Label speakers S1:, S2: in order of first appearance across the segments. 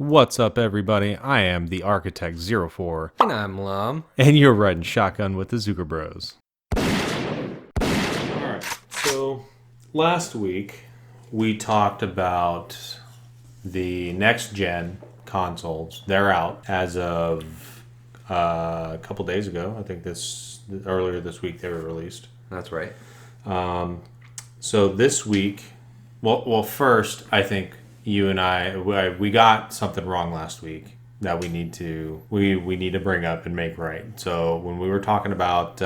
S1: What's up, everybody? I am the Architect 04,
S2: And I'm Lum.
S1: and you're riding shotgun with the Zucker Bros.
S3: Alright, so last week we talked about the next gen consoles. They're out as of a couple days ago. I think earlier this week they were released.
S2: That's right.
S3: So this week, well, first I think you and we got something wrong last week that we need to bring up and make right. So when we were talking about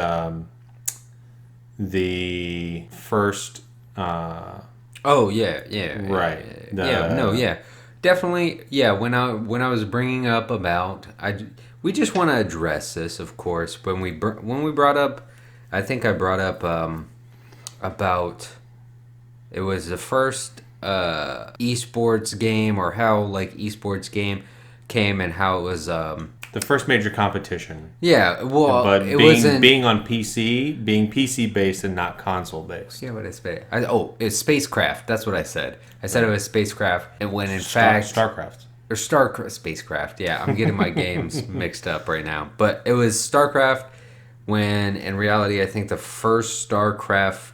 S3: the first
S2: Oh yeah.
S3: Right.
S2: Yeah. Definitely. Yeah. When I was bringing up about, we just want to address this, of course. When we brought up, I think I brought up about it was the first esports game, or how like esports game came and how it was
S3: the first major competition.
S2: yeah. Well,
S3: But
S2: it wasn't.
S3: being on PC, being PC based and not console based.
S2: Yeah, what I say? It's spacecraft. That's what I said. I said it was spacecraft, and when in fact
S3: StarCraft.
S2: or spacecraft. Yeah, I'm getting my games mixed up right now. But it was StarCraft. When in reality, I think the first StarCraft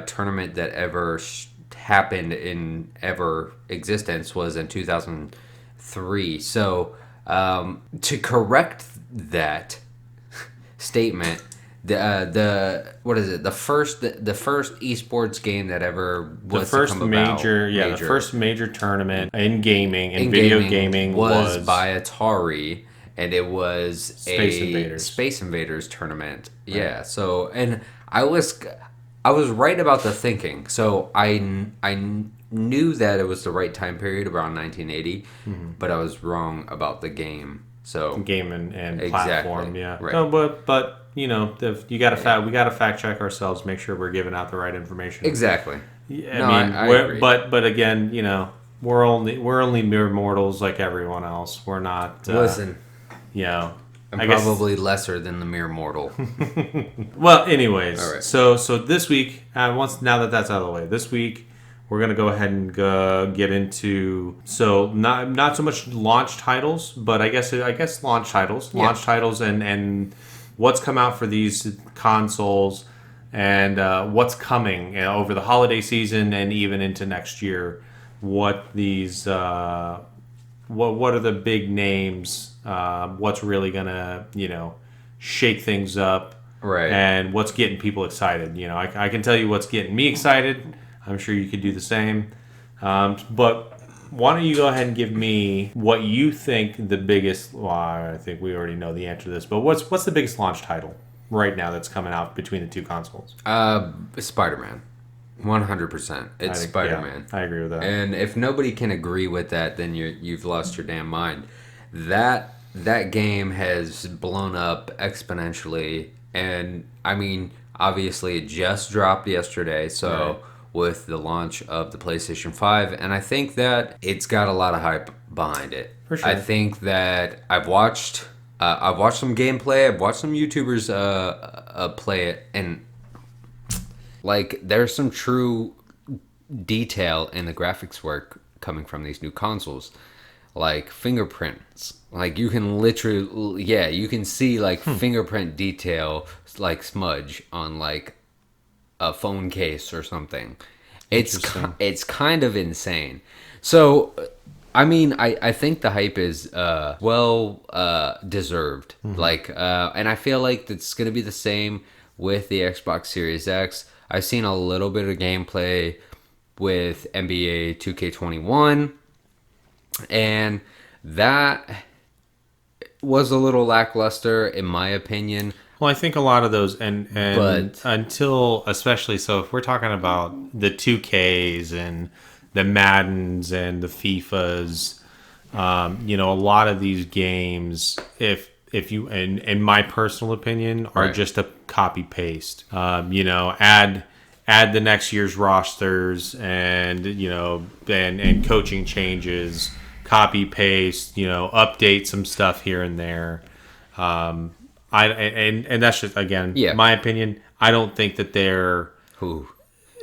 S2: tournament that ever happened in ever existence was in 2003. So to correct that statement, the what is it? The first esports game that ever was
S3: The first
S2: to come about,
S3: the first major tournament in gaming and video gaming was
S2: by Atari, and it was Space Invaders tournament. Right. Yeah. So, and I was right about the thinking. So I knew that it was the right time period around 1980, but I was wrong about the game. So
S3: game and
S2: exactly.
S3: Platform, yeah.
S2: Right.
S3: No, but you know, we got to fact check ourselves, make sure we're giving out the right information.
S2: Exactly.
S3: Yeah, I agree. But again, you know, we're only mere mortals like everyone else. We're not.
S2: Listen,
S3: you know,
S2: I'm probably lesser than the mere mortal.
S3: Well, anyways,
S2: All right.
S3: So this week, now that that's out of the way, this week we're gonna go ahead and get into not so much launch titles, but I guess launch titles, and what's come out for these consoles, and what's coming over the holiday season and even into next year. What these what are the big names? What's really gonna shake things up,
S2: Right.
S3: and what's getting people excited? I can tell you what's getting me excited. I'm sure you could do the same. But why don't you go ahead and give me what you think the biggest? Well, I think we already know the answer to this, but what's the biggest launch title right now that's coming out between the two consoles?
S2: Spider-Man. 100%. It's Spider-Man.
S3: Yeah, I agree with that.
S2: And if nobody can agree with that, then you've lost your damn mind. That game has blown up exponentially, and I mean, obviously it just dropped yesterday, so
S3: Right.
S2: with the launch of the PlayStation 5, and I think that it's got a lot of hype behind it.
S3: For sure.
S2: I think that I've watched some gameplay, I've watched some YouTubers play it, and like there's some true detail in the graphics work coming from these new consoles, like fingerprints. Like you can literally, you can see like fingerprint detail, like smudge on like a phone case or something. It's kind of insane. So, I mean, I think the hype is deserved. Like, and I feel like it's gonna be the same with the Xbox Series X. I've seen a little bit of gameplay with NBA 2K21, and that was a little lackluster in my opinion.
S3: Well, I think a lot of those,
S2: But
S3: until especially so, if we're talking about the 2Ks and the Maddens and the FIFAs, a lot of these games, if you, in my personal opinion, are
S2: Right.
S3: just a copy paste. Add the next year's rosters and and coaching changes, copy paste, update some stuff here and there. And that's just again my opinion. I don't think that they're
S2: Ooh.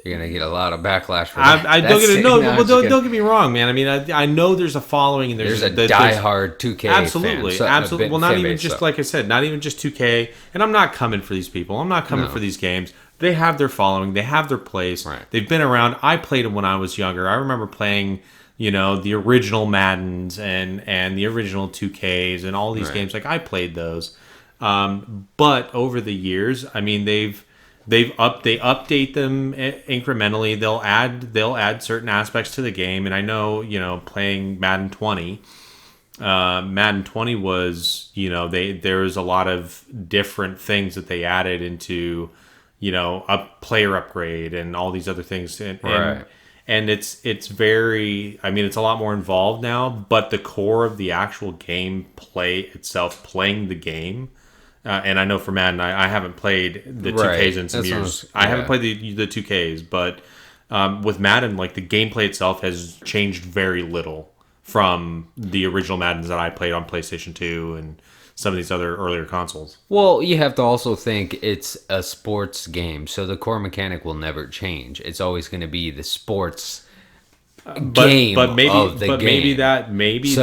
S2: You're gonna get a lot of backlash for
S3: I,
S2: that.
S3: I don't get it. No,
S2: No,
S3: well, don't get me wrong, man. I mean, I know there's a following and
S2: there's a diehard 2K
S3: absolutely,
S2: fan,
S3: absolutely. Well, not
S2: fan
S3: even
S2: base,
S3: just
S2: so.
S3: like I said, not even just 2K. And I'm not coming for these people. I'm not coming for these games. They have their following. They have their place.
S2: Right.
S3: They've been around. I played them when I was younger. I remember playing, the original Maddens and the original 2Ks and all these games. Like I played those. But over the years, I mean, they update them incrementally. They'll add certain aspects to the game. And I know, playing Madden 20. Madden 20 was, there was a lot of different things that they added into, a player upgrade and all these other things. And it's very, I mean, it's a lot more involved now, but the core of the actual game play itself, playing the game. And I know for Madden, I haven't played the 2Ks in some years. I haven't played the 2Ks, but with Madden, like the gameplay itself has changed very little from the original Maddens that I played on PlayStation 2 and some of these other earlier consoles.
S2: Well, you have to also think it's a sports game, so the core mechanic will never change. It's always going to be the sports game
S3: but maybe,
S2: of the game.
S3: Maybe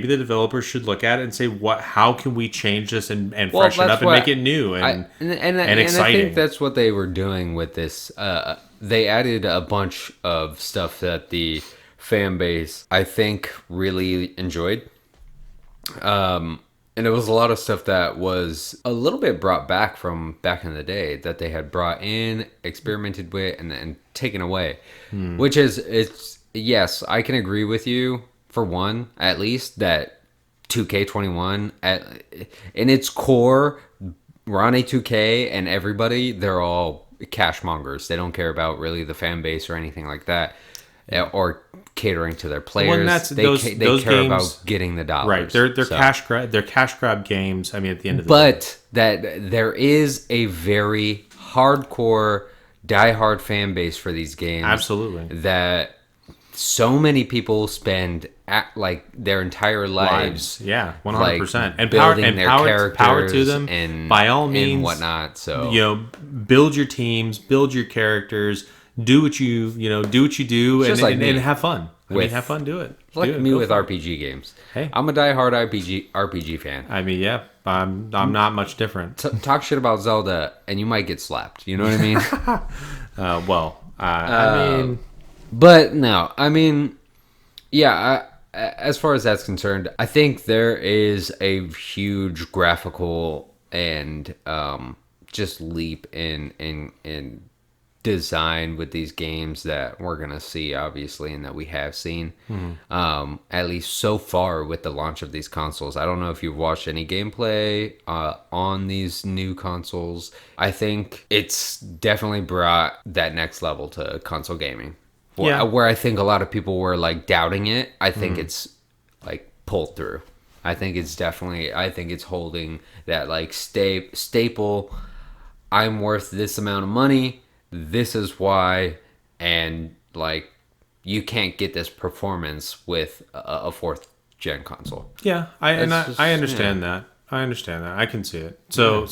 S3: the developers should look at it and say, how can we change this and freshen it up and make it new and exciting?
S2: I think that's what they were doing with this. They added a bunch of stuff that the fan base, I think, really enjoyed. And it was a lot of stuff that was a little bit brought back from back in the day that they had brought in, experimented with, and taken away. Which is, yes, I can agree with you, for one, at least, that 2K21, in its core, Ronnie 2K and everybody, they're all cash mongers. They don't care about really the fan base or anything like that. Or catering to their players. They care games, about getting the dollars.
S3: Right. They're cash grab games. I mean, at the end of the day.
S2: But that there is a very hardcore, diehard fan base for these games.
S3: Absolutely.
S2: That so many people spend their entire lives.
S3: Yeah, 100%.
S2: And building their characters,
S3: power to them,
S2: and
S3: by all means,
S2: and whatnot. So
S3: build your teams, build your characters. Do what you do, and have fun. Have fun. Do it.
S2: Like me with RPG games.
S3: Hey,
S2: I'm a diehard RPG fan.
S3: I mean, yeah, I'm not much different.
S2: Talk shit about Zelda, and you might get slapped. You know what I mean?
S3: I mean,
S2: but no, I mean, yeah. As far as that's concerned, I think there is a huge graphical and just leap in design with these games that we're gonna see, obviously, and that we have seen, at least so far with the launch of these consoles. I don't know if you've watched any gameplay on these new consoles. I think it's definitely brought that next level to console gaming. Where I think a lot of people were like doubting it, I think it's like pulled through. I think it's holding that like staple. I'm worth this amount of money. This is why, and like you can't get this performance with a fourth gen console.
S3: Yeah, I understand that. I understand that. I can see it. So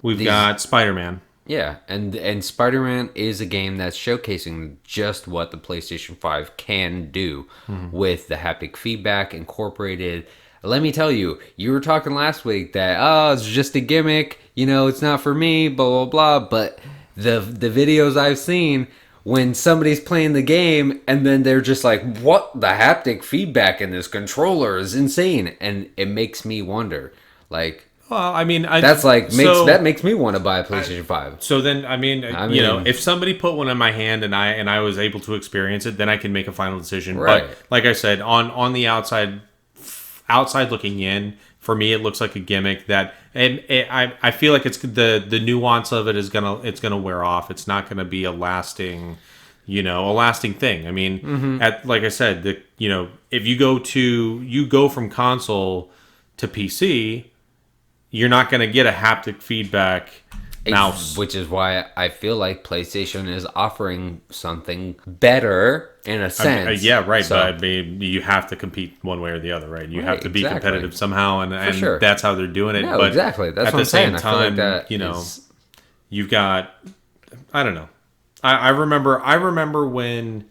S3: we've got Spider-Man.
S2: Yeah, and Spider-Man is a game that's showcasing just what the PlayStation 5 can do with the haptic feedback incorporated. Let me tell you, you were talking last week that, it's just a gimmick, it's not for me, blah, blah, blah. But the videos I've seen, when somebody's playing the game and then they're just like, what? The haptic feedback in this controller is insane. And it makes me wonder, like...
S3: Well, I mean...
S2: that makes me want to buy a PlayStation 5.
S3: So then, I mean, if somebody put one in my hand and I was able to experience it, then I can make a final decision.
S2: Right.
S3: But like I said, on the outside looking in, for me it looks like a gimmick that, and I feel like it's the nuance of it is gonna wear off. It's not gonna be a lasting thing. I mean, like I said, if you go from console to PC, you're not gonna get a haptic feedback mouse,
S2: which is why I feel like PlayStation is offering something better in a sense.
S3: Right. So, but you have to compete one way or the other, right? You have to be competitive somehow, and
S2: sure.
S3: That's how they're doing it.
S2: No,
S3: but
S2: exactly. That's
S3: at
S2: what
S3: the same
S2: I'm
S3: time,
S2: saying. I feel like
S3: you've got
S1: I don't know. I remember when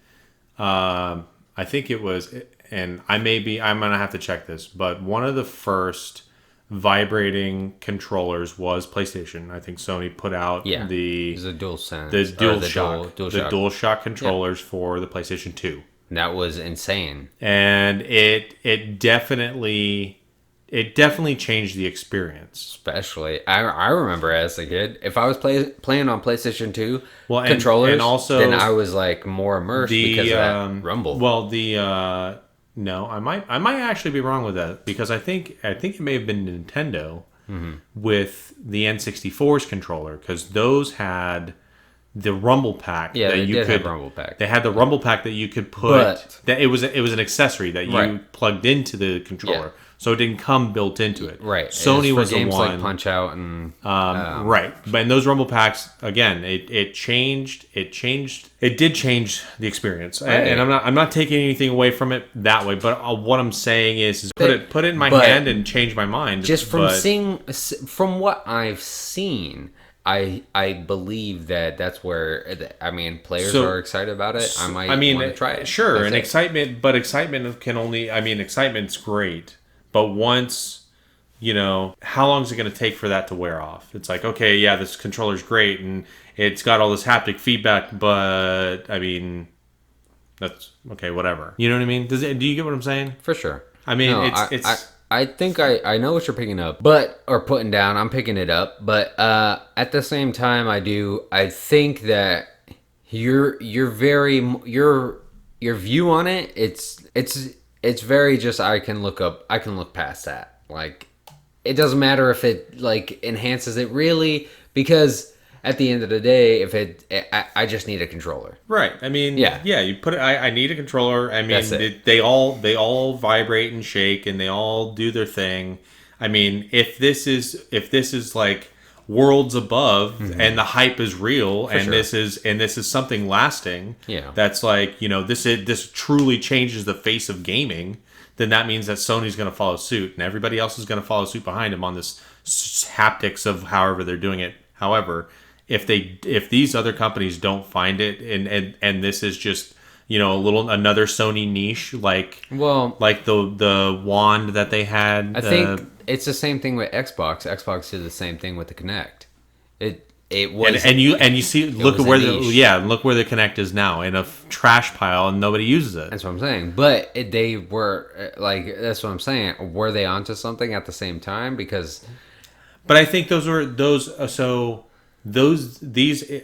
S1: I think it was, and I'm gonna have to check this, but one of the first vibrating controllers was PlayStation. I think Sony put out
S2: Yeah.
S1: the
S2: It was a DualSense.
S1: the
S2: or
S1: DualShock,
S2: Dual
S1: the
S2: Shock.
S1: DualShock controllers for the PlayStation 2.
S2: That was insane.
S1: And it definitely changed the experience.
S2: Especially, I remember as a kid, if I was playing on PlayStation 2
S1: Well,
S2: controllers,
S1: and also
S2: then I was like more immersed because of that rumble.
S1: Well, no, I might actually be wrong with that, because I think it may have been Nintendo with the N64's controller, because those had the rumble pack.
S2: Yeah,
S1: that
S2: they
S1: you
S2: did
S1: could,
S2: have rumble pack.
S1: They had the rumble pack that you could put.
S2: But-
S1: that it was an accessory that you
S2: Right.
S1: plugged into the controller, so it didn't come built into it.
S2: Right.
S1: Sony was the
S2: games
S1: one.
S2: like Punch Out and
S1: Right, but in those rumble packs, again, it did change the experience, and I'm not taking anything away from it that way. But what I'm saying is put it in my hand and change my mind.
S2: just from what I've seen, I believe that's where players are excited about it. I might want to try it.
S1: Sure,
S2: That's
S1: and
S2: it.
S1: excitement can only. Excitement's great, but once. How long is it going to take for that to wear off? It's like, okay, yeah, this controller's great and it's got all this haptic feedback, but that's okay, whatever. You know what I mean? Do you get what I'm saying?
S2: For sure.
S1: No,
S2: I think I know what you're picking up, or putting down. I'm picking it up, but at the same time, I think that your view on it, it's very just I can look past that. Like, it doesn't matter if it like enhances it really, because at the end of the day, I just need a controller.
S1: Right. Yeah. You put it. I need a controller.
S2: That's it.
S1: They all vibrate and shake, and they all do their thing. If this is like worlds above, and the hype is real, and
S2: sure.
S1: this is something lasting.
S2: Yeah.
S1: That's like this truly changes the face of gaming. Then that means that Sony's going to follow suit, and everybody else is going to follow suit behind them on this haptics of however they're doing it. However, if these other companies don't find it, and this is just another Sony niche, like the wand that they had.
S2: I think it's the same thing with Xbox. Xbox did the same thing with the Kinect. It was
S1: and you see look
S2: was
S1: at where
S2: a niche.
S1: look where the Kinect is now, in a trash pile, and nobody uses it.
S2: That's what I'm saying. But they were that's what I'm saying. Were they onto something at the same time? Because,
S1: but I think these.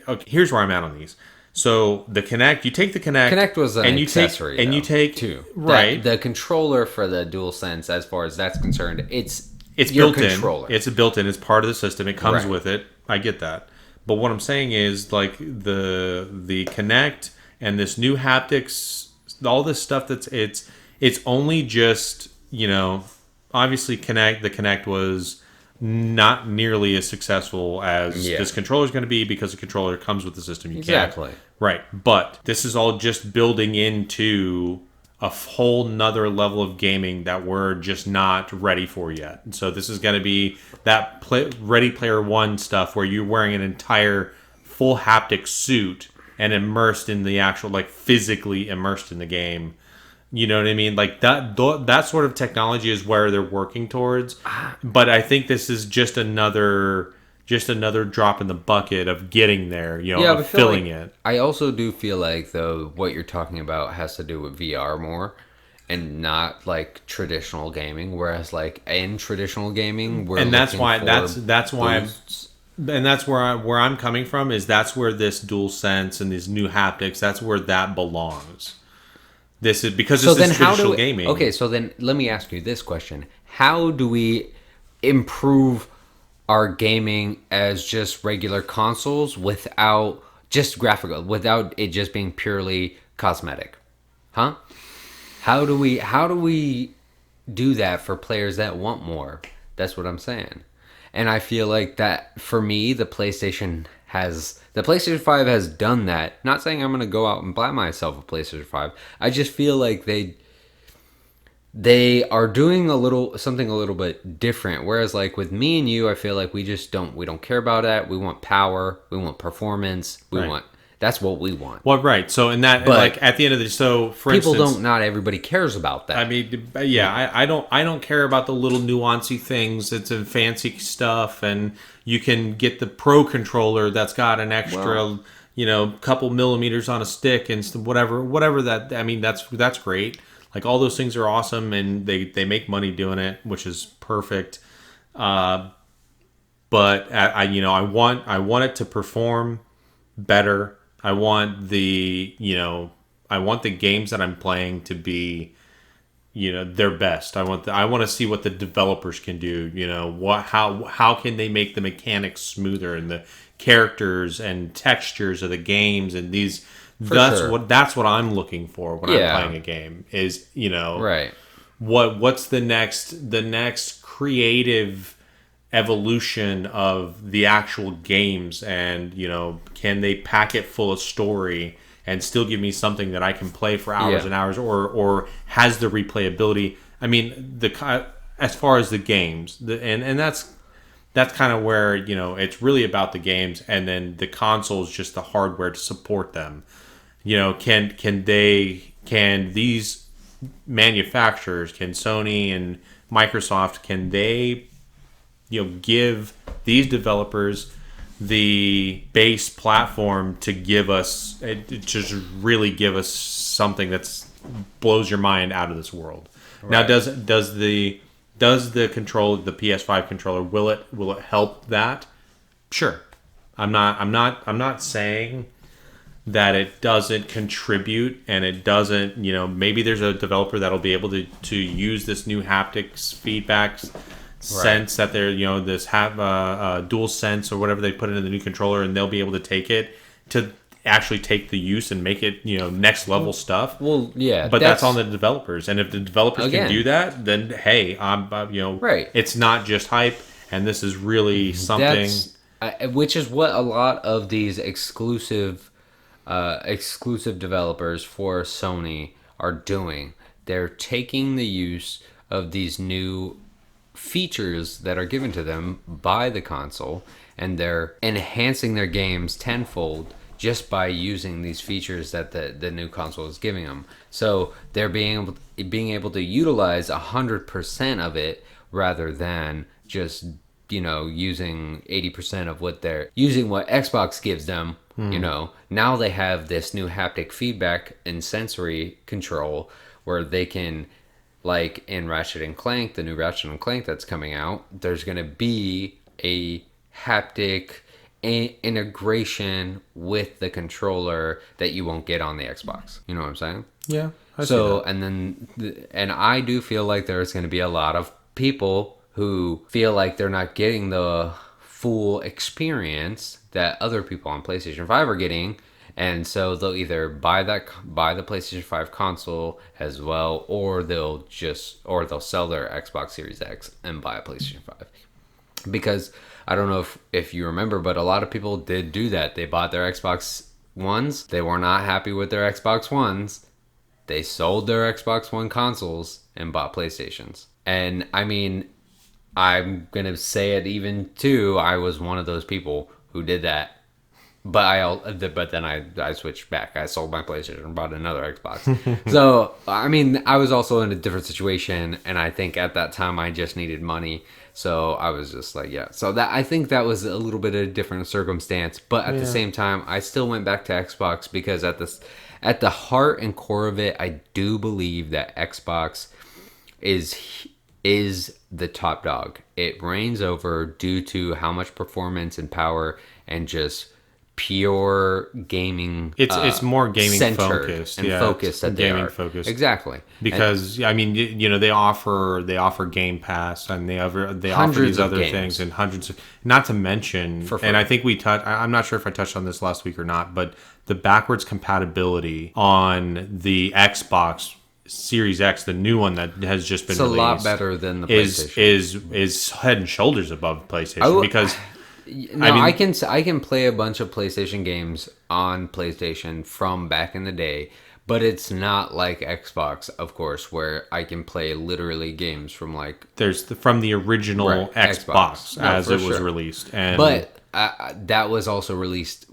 S1: Okay, here's where I'm at on these. So the Kinect, you take the Kinect.
S2: Kinect was an accessory,
S1: and you take
S2: too.
S1: Right.
S2: The controller for the DualSense, as far as that's concerned, it's
S1: built
S2: controller.
S1: in. It's a built in. It's part of the system. It comes
S2: Right.
S1: with it. I get that. But what I'm saying is, like, the Kinect and this new haptics, all this stuff it's only just, obviously the Kinect was not nearly as successful as this controller is going to be, because the controller comes with the system.
S2: Exactly.
S1: Right. But this is all just building into a whole nother level of gaming that we're just not ready for yet. And so this is going to be that Ready Player One stuff, where you're wearing an entire full haptic suit and immersed in the actual, like, physically immersed in the game. You know what I mean? Like that sort of technology is where they're working towards. But I think this is just another drop in the bucket of getting there, of filling it.
S2: I also do feel like, though, what you're talking about has to do with VR more, and not like traditional gaming. Whereas, like, in traditional gaming,
S1: that's why where I'm coming from is that's where this DualSense and these new haptics, that's where that belongs. This is because this is traditional gaming.
S2: Okay, so then let me ask you this question: how do we improve our gaming as just regular consoles without just graphical, without it just being purely cosmetic? Huh? How do we do that for players that want more? That's what I'm saying. And I feel like that, for me, the PlayStation 5 has done that. Not saying I'm going to go out and buy myself a PlayStation 5. I just feel like they are doing something a little bit different. Whereas like with me and you, I feel like we don't care about that. We want power, we want performance, that's what we want.
S1: Well, right. So in that,
S2: But
S1: like at the end of the, so for
S2: people
S1: instance,
S2: don't. Not everybody cares about that.
S1: I mean, yeah, I don't care about the little nuancy things. It's a fancy stuff, and you can get the pro controller that's got an extra, couple millimeters on a stick and whatever that. I mean, that's great. Like all those things are awesome, and they make money doing it, which is perfect. But I want it to perform better. I want the games that I'm playing to be, their best. I want to see what the developers can do. How can they make the mechanics smoother and the characters and textures of the games and these. That's what I'm looking for when I'm playing a game. Is
S2: right.
S1: What's the next creative evolution of the actual games, and can they pack it full of story and still give me something that I can play for hours and hours, or has the replayability. I mean, as far as the games, and that's kind of where it's really about the games, and then the console is just the hardware to support them. Can these manufacturers, can Sony and Microsoft, can they give these developers the base platform to just really give us something that's blows your mind out of this world. Right. Now, does the control, the PS5 controller, will it help that? Sure. I'm not saying that it doesn't contribute, and it doesn't, maybe there's a developer that'll be able to use this new haptics feedback sense that they're, this have dual sense or whatever they put into the new controller, and they'll be able to take it to actually take the use and make it, next level stuff.
S2: Well, yeah,
S1: but that's on the developers, and if the developers can do that, then hey,
S2: right.
S1: It's not just hype, and this is really something.
S2: Which is what a lot of these exclusive developers for Sony are doing. They're taking the use of these new features that are given to them by the console, and they're enhancing their games tenfold just by using these features that the new console is giving them. So they're being able to utilize 100% of it rather than just using 80% of what Xbox gives them. Now they have this new haptic feedback and sensory control where they can, like in Ratchet and Clank, the new Ratchet and Clank that's coming out, there's going to be a haptic integration with the controller that you won't get on the Xbox. You know what I'm saying?
S1: Yeah. I see
S2: that. And I do feel like there's going to be a lot of people who feel like they're not getting the full experience that other people on PlayStation 5 are getting, and so they'll either buy the PlayStation 5 console as well, or they'll sell their Xbox Series X and buy a PlayStation 5. Because I don't know if you remember, but a lot of people did do that. They bought their Xbox Ones. They were not happy with their Xbox Ones. They sold their Xbox One consoles and bought PlayStations. And I mean, I'm going to say it even too, I was one of those people who did that. But then I switched back. I sold my PlayStation and bought another Xbox. So, I mean, I was also in a different situation, and I think at that time I just needed money. So I was just like, yeah. So I think that was a little bit of a different circumstance. But at the same time, I still went back to Xbox because at the heart and core of it, I do believe that Xbox is the top dog. It reigns over due to how much performance and power and just pure gaming.
S1: It's more gaming
S2: focused
S1: and
S2: focused that
S1: gaming
S2: they are.
S1: Focused
S2: Exactly.
S1: Because I mean, they offer Game Pass, and they offer these other things, and hundreds of, not to mention, and I think I'm not sure if I touched on this last week or not, but the backwards compatibility on the Xbox Series X, the new one that has just been released,
S2: a lot better than the PlayStation.
S1: Is head and shoulders above PlayStation because.
S2: I can play a bunch of PlayStation games on PlayStation from back in the day, But it's not like Xbox, of course, where I can play literally games from like
S1: from the original
S2: Right,
S1: Xbox
S2: No,
S1: as
S2: for
S1: it was
S2: sure.
S1: released, and
S2: But that was also released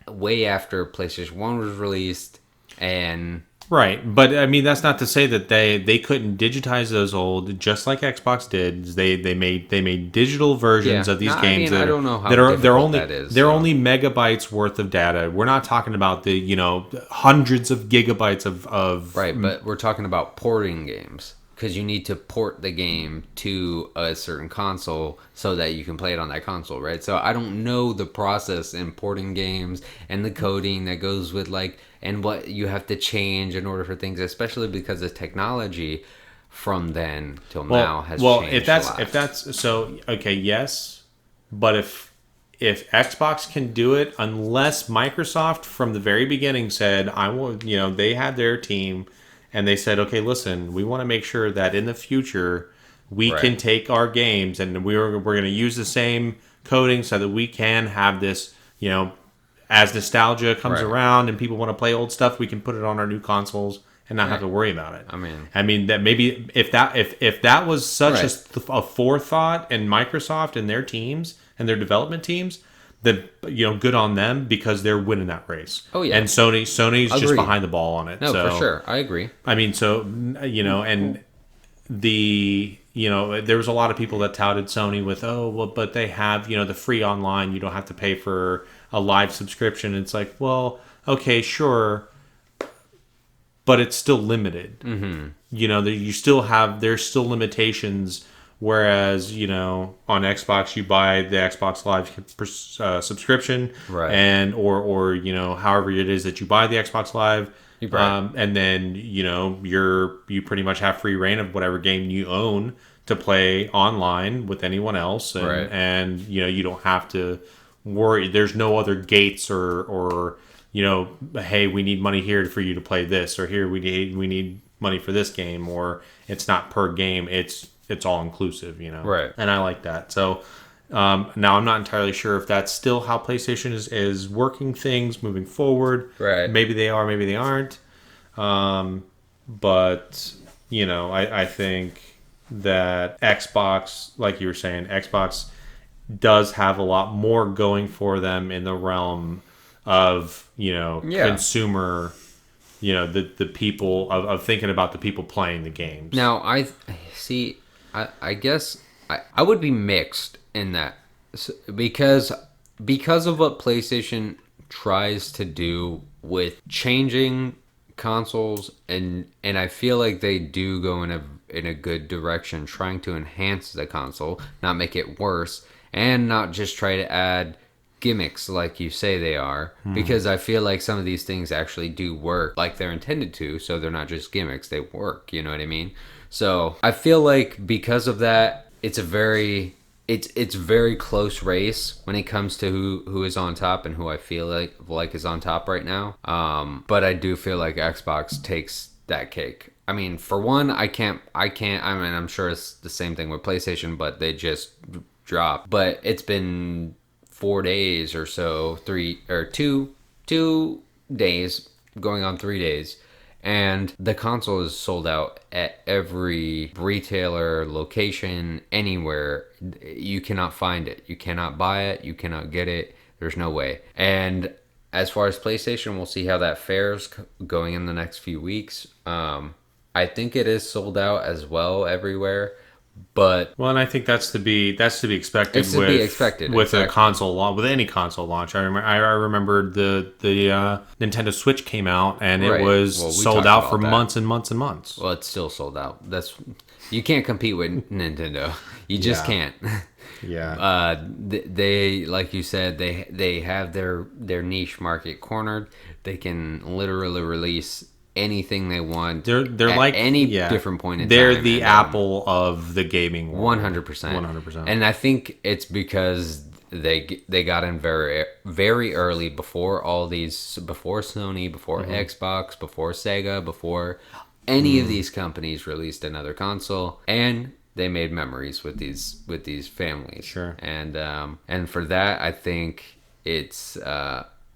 S2: way after PlayStation 1 was released, and
S1: right. But I mean, that's not to say that they couldn't digitize those old, just like Xbox did. They made digital versions
S2: yeah.
S1: of these
S2: No, I
S1: games
S2: mean,
S1: that
S2: I
S1: are
S2: don't know how
S1: that are
S2: difficult that is.
S1: they're
S2: So.
S1: only megabytes worth of data. We're not talking about the hundreds of gigabytes of
S2: Right, but we're talking about porting games because you need to port the game to a certain console so that you can play it on that console, right? So I don't know the process in porting games and the coding that goes with like and what you have to change in order for things, especially because the technology from then till now has changed a lot.
S1: if that's so okay, yes, but if Xbox can do it, unless Microsoft from the very beginning said, I want, they had their team and they said, okay, listen, we want to make sure that in the future we can
S2: Right.
S1: take our games and we're going to use the same coding so that we can have this, as nostalgia comes
S2: Right.
S1: around and people want to play old stuff, we can put it on our new consoles and not have to
S2: Right.
S1: worry about it.
S2: I mean,
S1: That maybe if that was such
S2: Right.
S1: a forethought in Microsoft and their teams and their development teams, then good on them because they're winning that race.
S2: Oh, yeah.
S1: And Sony's just
S2: Agreed.
S1: behind the ball on it.
S2: no,
S1: So
S2: for sure, I agree.
S1: I mean, so and there was a lot of people that touted Sony with, oh well, but they have the free online, you don't have to pay for a live subscription. It's like, well, okay, sure, but it's still limited. Mm-hmm. There's still limitations. Whereas on Xbox you buy the Xbox Live subscription,
S2: Right.
S1: and or however it is that you buy the Xbox Live.
S2: Right.
S1: And then you pretty much have free reign of whatever game you own to play online with anyone else, and
S2: Right.
S1: and you don't have to worry. There's no other gates or hey, we need money here for you to play this, or here we need money for this game, or it's not per game. It's all inclusive,
S2: Right.
S1: And I like that. So now I'm not entirely sure if that's still how PlayStation is working things moving forward.
S2: Right.
S1: Maybe they are, maybe they aren't. But I think that Xbox, like you were saying, Xbox does have a lot more going for them in the realm of consumer. The people of thinking about the people playing the games.
S2: Now I see. I guess I would be mixed in that because of what PlayStation tries to do with changing consoles and I feel like they do go in a good direction, trying to enhance the console, not make it worse, and not just try to add gimmicks like you say they are, because I feel like some of these things actually do work like they're intended to, so they're not just gimmicks, they work, you know what I mean? So I feel like because of that, it's a very close race when it comes to who is on top and who I feel like is on top right now. But I do feel like Xbox takes that cake. I mean, for one, I can't. I mean, I'm sure it's the same thing with PlayStation, but they just dropped. But it's been 4 days or so, 2 days, going on 3 days. And the console is sold out at every retailer, location, anywhere. You cannot find it. You cannot buy it. You cannot get it. There's no way. And as far as PlayStation, we'll see how that fares going in the next few weeks. I think it is sold out as well everywhere. But
S1: and I think that's to be expected.
S2: It's to be expected,
S1: with a
S2: exactly.
S1: console launch, with any console launch. I remember the Nintendo Switch came out and it
S2: Right.
S1: was
S2: Well, we
S1: sold
S2: talked
S1: out
S2: about
S1: for
S2: that.
S1: months and months and months.
S2: well, it's still sold out. You can't compete with Nintendo. You just
S1: Yeah.
S2: can't.
S1: Yeah,
S2: They like you said, they have their niche market cornered. They can literally release anything they want.
S1: they're
S2: at
S1: like
S2: any different point in
S1: they're
S2: time.
S1: the
S2: and,
S1: Apple of the gaming world.
S2: 100%.
S1: 100%.
S2: And I think it's because they got in very early before all these, before Sony, before Xbox, before Sega, before any of these companies released another console, and they made memories with these families.
S1: Sure.
S2: And for that, I think it's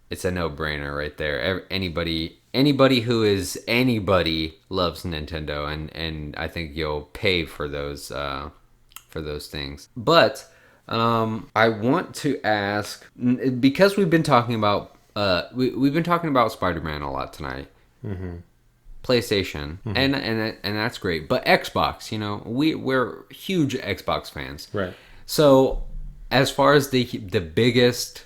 S2: it's a no-brainer right there. Anybody who is anybody loves Nintendo, and I think you'll pay for those things. But I want to ask, because we've been talking about we've been talking about Spider-Man a lot tonight. PlayStation, and that's great. But Xbox, we're huge Xbox fans,
S1: Right.
S2: So, as far as the biggest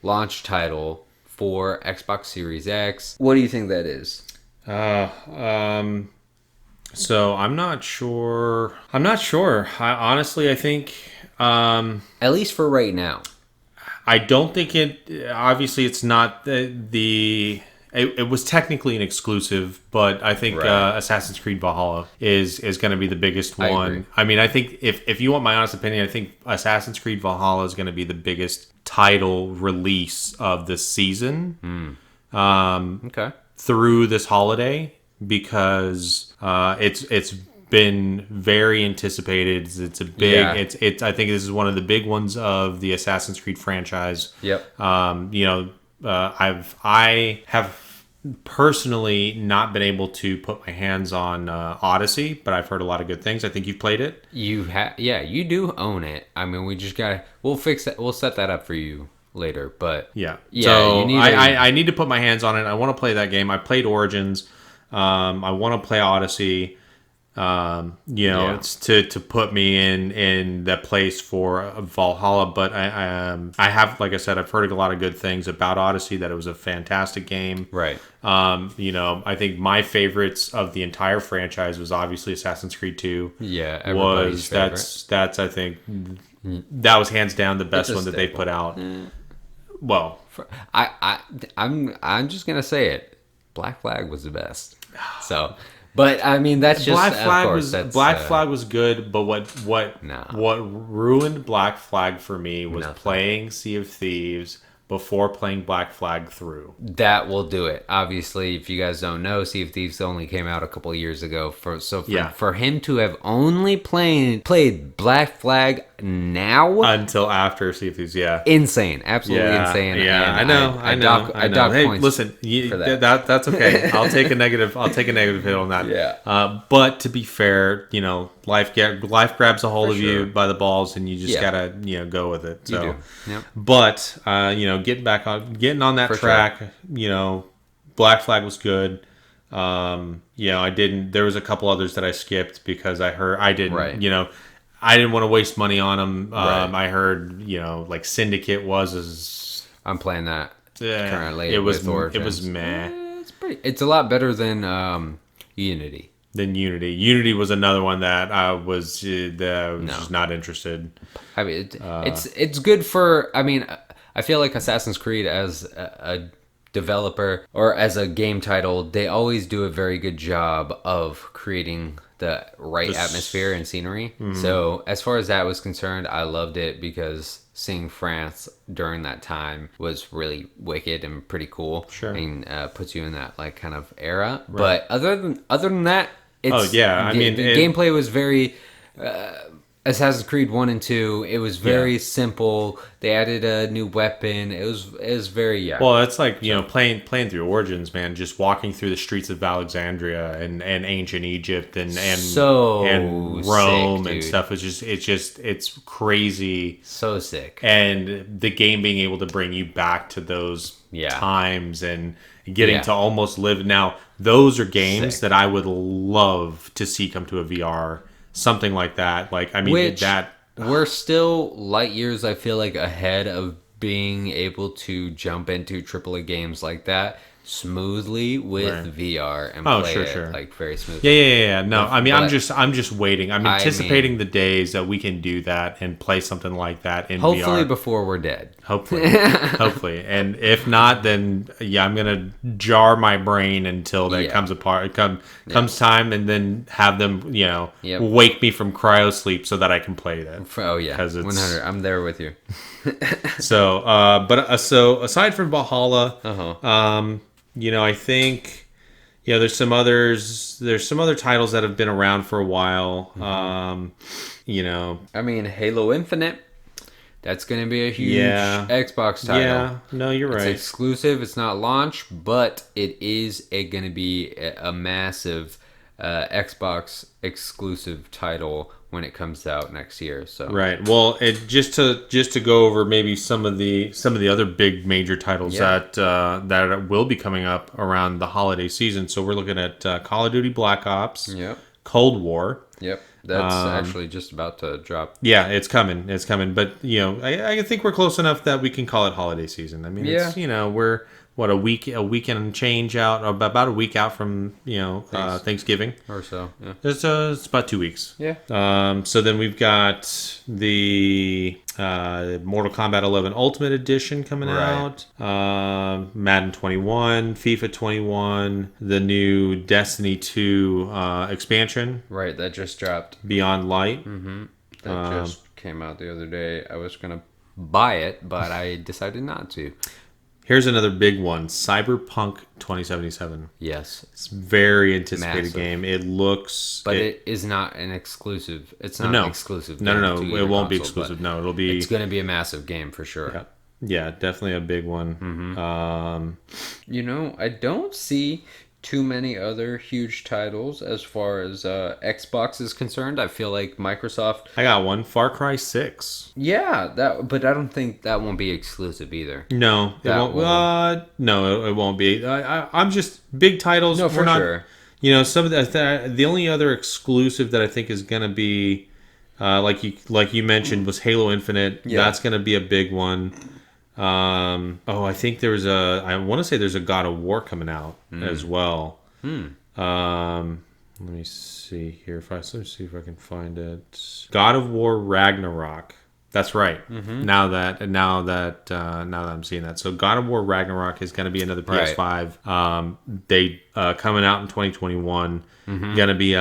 S2: launch title for Xbox Series X, what do you think that is?
S1: So I'm not sure. I think.
S2: At least for right now.
S1: I don't think it. Obviously, it's not the. It was technically an exclusive, but I think
S2: Right.
S1: Assassin's Creed Valhalla is going to be the biggest
S2: I
S1: one.
S2: agree.
S1: I mean, I think if you want my honest opinion, I think Assassin's Creed Valhalla is going to be the biggest title release of the season.
S2: Okay.
S1: Through this holiday, because it's been very anticipated. It's a big.
S2: Yeah.
S1: It's. I think this is one of the big ones of the Assassin's Creed franchise.
S2: Yep.
S1: I have personally not been able to put my hands on Odyssey, but I've heard a lot of good things. I think you've played it.
S2: Yeah, you do own it. I mean, we'll fix that. We'll set that up for you later. But
S1: Yeah.
S2: yeah.
S1: So
S2: You need
S1: I need to put my hands on it. I want to play that game. I played Origins. I want to play Odyssey. It's to put me in that place for Valhalla. But I have, like I said, I've heard a lot of good things about Odyssey. That it was a fantastic game.
S2: Right.
S1: I think my favorites of the entire franchise was obviously Assassin's Creed 2.
S2: Yeah. Everybody's favorite.
S1: That's I think that was hands down the best
S2: It's a
S1: one that they
S2: staple.
S1: put out. Well,
S2: I'm just gonna say it. Black Flag was the best. So, but I mean that's just
S1: Black Flag was good, but what ruined Black Flag for me was
S2: Nothing.
S1: playing Sea of Thieves before playing Black Flag through.
S2: That will do it. Obviously, if you guys don't know, Sea of Thieves only came out a couple of years ago. For him to have only played Black Flag now
S1: Until after Sea of Thieves, yeah.
S2: insane, absolutely insane.
S1: Yeah,
S2: And
S1: I know.
S2: I dock
S1: Hey,
S2: points
S1: listen,
S2: for that.
S1: that's okay. I'll take a negative hit on that.
S2: Yeah.
S1: But to be fair, life grabs a hold of you
S2: sure.
S1: by the balls, and you just
S2: Yeah.
S1: gotta go with it. So,
S2: You do. Yep.
S1: but getting on that
S2: For
S1: track, Black Flag was good. I didn't. There was a couple others that I skipped because I didn't.
S2: Right.
S1: I didn't want to waste money on them.
S2: Right.
S1: I heard like Syndicate was.
S2: I'm playing that currently.
S1: It was
S2: with Origins.
S1: it was meh.
S2: It's a lot better than Unity.
S1: Then Unity. Unity was another one that I was just not interested.
S2: I mean, it's good for. I mean, I feel like Assassin's Creed as a developer or as a game title, they always do a very good job of creating the right atmosphere and scenery.
S1: Mm-hmm.
S2: So as far as that was concerned, I loved it because seeing France during that time was really wicked and pretty cool.
S1: Sure.
S2: And puts you in that like kind of era. Right. But other than that, it's,
S1: the
S2: gameplay was very. Assassin's Creed 1 and 2, it was very simple. They added a new weapon. It was very
S1: Well, it's like playing through Origins, man. Just walking through the streets of Alexandria and ancient Egypt and Rome
S2: sick,
S1: and
S2: dude.
S1: stuff. It's crazy.
S2: So sick.
S1: And the game being able to bring you back to those times and getting to almost live. Now, those are games
S2: Sick.
S1: that I would love to see come to a VR. Something like that. Like, I mean,
S2: we're still light years, I feel like, ahead of being able to jump into AAA games like that smoothly with VR and play it like very smoothly.
S1: Yeah. No, I mean, I'm just waiting. I'm anticipating the days that we can do that and play something like that in VR.
S2: Hopefully before we're dead.
S1: Hopefully. And if not, then I'm gonna jar my brain until that comes apart. Comes time, and then have them, wake me from cryo sleep so that I can play that.
S2: Oh yeah, 100. I'm there with you.
S1: So, so aside from Valhalla, I think, there's some other titles that have been around for a while.
S2: I mean, Halo Infinite. That's going to be a huge
S1: Yeah.
S2: Xbox title.
S1: Yeah, no, you're
S2: It's
S1: right.
S2: exclusive. It's not launch, but it is going to be a massive Xbox exclusive title when it comes out next year. So
S1: Right. Well, just to go over maybe some of the other big major titles that will be coming up around the holiday season. So we're looking at Call of Duty Black Ops,
S2: Yep.
S1: Cold War.
S2: Yep. That's actually just about to drop.
S1: Yeah, it's coming. It's coming. But I think we're close enough that we can call it holiday season. I mean, it's we're what a weekend and change out, about a week out from Thanksgiving.
S2: Or so. Yeah.
S1: It's about 2 weeks.
S2: Yeah.
S1: So then we've got the Mortal Kombat 11 Ultimate Edition coming out. Madden 21, FIFA 21, the new Destiny 2 expansion.
S2: Right. That just dropped.
S1: Beyond Light.
S2: That just came out the other day. I was going to buy it, but I decided not to.
S1: Here's another big one, Cyberpunk 2077.
S2: Yes.
S1: It's a very anticipated
S2: Massive.
S1: game. It looks...
S2: But it is not an exclusive. It's not an exclusive
S1: No,
S2: game
S1: no,
S2: to
S1: no.
S2: either
S1: It won't be
S2: console,
S1: exclusive.
S2: but
S1: No, it'll be...
S2: It's going to be a massive game for sure.
S1: Yeah, definitely a big one.
S2: I don't see too many other huge titles as far as Xbox is concerned. I feel like Microsoft...
S1: I got one, Far Cry 6.
S2: Yeah, but I don't think that won't be exclusive either.
S1: No, it won't. No, it won't be. I'm just big titles.
S2: No, for sure.
S1: Some of the only other exclusive that I think is gonna be, like you mentioned, was Halo Infinite.
S2: Yeah.
S1: That's gonna be a big one. I think I want to say there's a God of War coming out as well. Let me see here let me see if I can find it. God of War Ragnarok. That's right. Now that I'm seeing that, so God of War Ragnarok is going to be another PS5. They coming out in 2021. Going to be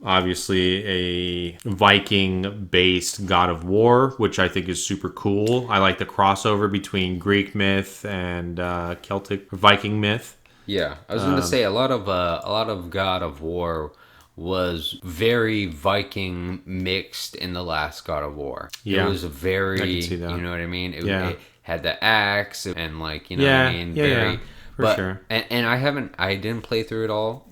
S1: obviously a Viking-based God of War, which I think is super cool. I like the crossover between Greek myth and Celtic Viking myth.
S2: Yeah, I was going to say a lot of God of War was very Viking mixed in the last God of War.
S1: Yeah,
S2: it was very,
S1: I can see that.
S2: you know what I mean?
S1: It
S2: had the axe and what I mean?
S1: Yeah. For sure.
S2: And I didn't play through it all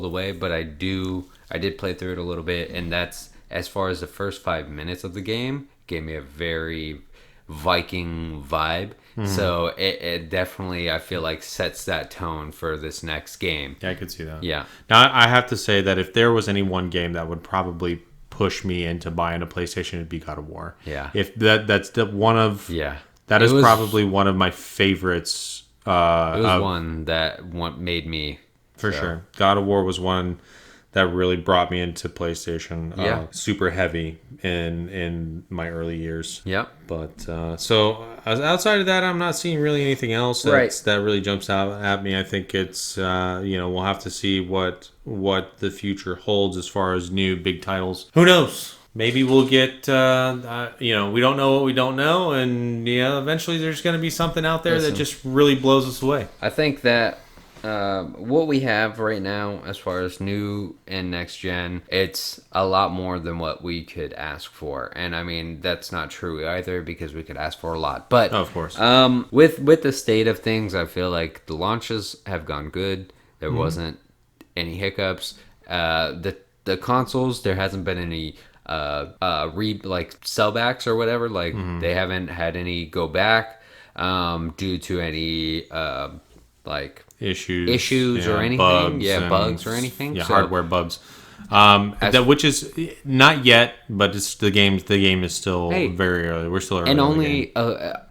S2: the way, but I did play through it a little bit, and that's as far as the first 5 minutes of the game gave me a very Viking vibe. So it definitely, I feel like, sets that tone for this next game.
S1: Yeah, I could see that.
S2: Yeah.
S1: Now I have to say that if there was any one game that would probably push me into buying a PlayStation, it'd be God of War.
S2: Yeah.
S1: If that's the one of that is probably one of my favorites.
S2: It was one that made me
S1: for sure. God of War was one that really brought me into PlayStation. Super heavy in my early years.
S2: Yep.
S1: But so outside of that, I'm not seeing really anything else that really jumps out at me. I think it's we'll have to see what the future holds as far as new big titles. Who knows? Maybe we'll get, we don't know what we don't know, and eventually there's going to be something out there that just really blows us away.
S2: I think that what we have right now as far as new and next gen, it's a lot more than what we could ask for. And I mean, that's not true either, because we could ask for a lot. But
S1: of course,
S2: with the state of things, I feel like the launches have gone good. There wasn't any hiccups. The consoles, there hasn't been any sellbacks or whatever. They haven't had any go back due to any issues or anything. Bugs or anything.
S1: Yeah, hardware bugs. Which is not yet, but it's the game is still very early. We're still early.
S2: And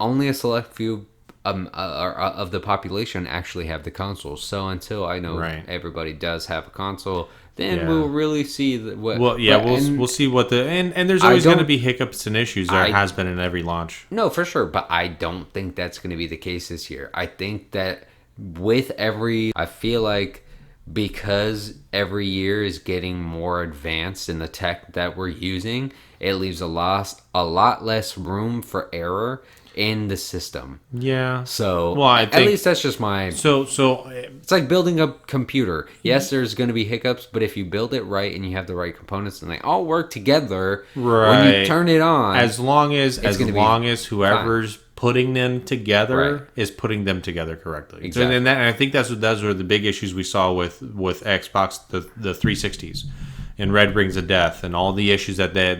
S2: only a select few of the population actually have the consoles. So until I know everybody does have a console, then we'll really see what.
S1: Well, yeah, we'll see what and there's always going to be hiccups and issues. There has been in every launch.
S2: No, for sure, but I don't think that's going to be the case this year. I think that I feel like because every year is getting more advanced in the tech that we're using, it leaves a lot less room for error in the system.
S1: Yeah.
S2: So
S1: Well, I
S2: at
S1: think-
S2: least that's just my.
S1: So
S2: It's like building a computer. Yes, there's going to be hiccups, but if you build it right and you have the right components and they all work together, when you
S1: Right.
S2: turn it on,
S1: as long as
S2: gonna be
S1: whoever's putting them together
S2: Right.
S1: is putting them together correctly.
S2: Exactly.
S1: So, and I think those were the big issues we saw with Xbox, the 360s. And Red Rings of Death, and all the issues that the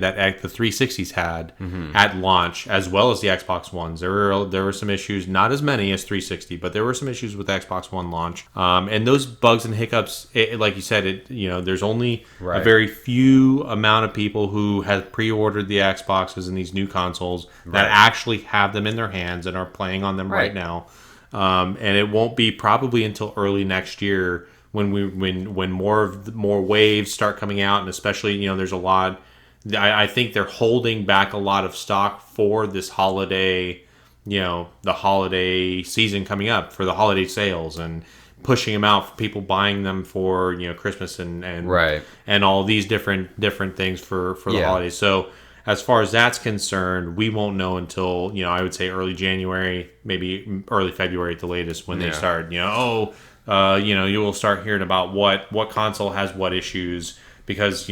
S1: 360s had at launch, as well as the Xbox Ones. There were some issues, not as many as 360, but there were some issues with Xbox One launch. And those bugs and hiccups, like you said, there's only a very few amount of people who have pre-ordered the Xboxes and these new consoles that actually have them in their hands and are playing on them right now. And it won't be probably until early next year when more waves start coming out, and especially there's a lot. I think they're holding back a lot of stock for this holiday, the holiday season coming up, for the holiday sales, and pushing them out for people buying them for Christmas and
S2: Right.
S1: and all these different things for the holidays. So as far as that's concerned, we won't know until I would say early January, maybe early February at the latest, when they start. You will start hearing about what console has what issues, because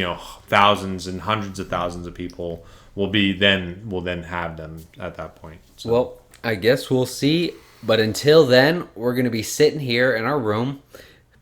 S1: thousands and hundreds of thousands of people will then have them at that point. So.
S2: well, I guess we'll see. But until then, we're going to be sitting here in our room,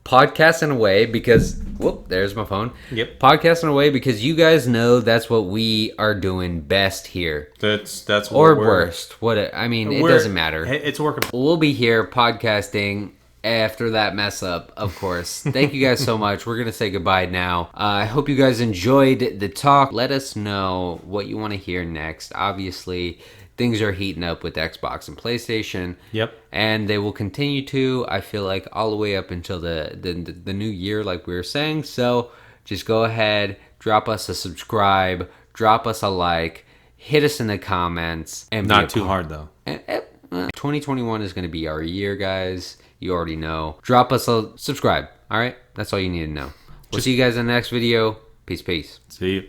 S2: podcasting away because, there's my phone.
S1: Yep.
S2: Podcasting away because you guys know that's what we are doing best here.
S1: That's
S2: Or
S1: what
S2: worst. It doesn't matter.
S1: It's working.
S2: We'll be here podcasting after that mess up, of course. Thank you guys so much. We're going to say goodbye now. I hope you guys enjoyed the talk. Let us know what you want to hear next. Obviously, things are heating up with Xbox and PlayStation.
S1: Yep.
S2: And they will continue to, I feel like, all the way up until the new year, like we were saying. So just go ahead, drop us a subscribe, drop us a like, hit us in the comments. And
S1: Not too hard, though.
S2: 2021 is going to be our year, guys. You already know. Drop us a subscribe. All right? That's all you need to know. We'll see you guys in the next video. Peace.
S1: See you.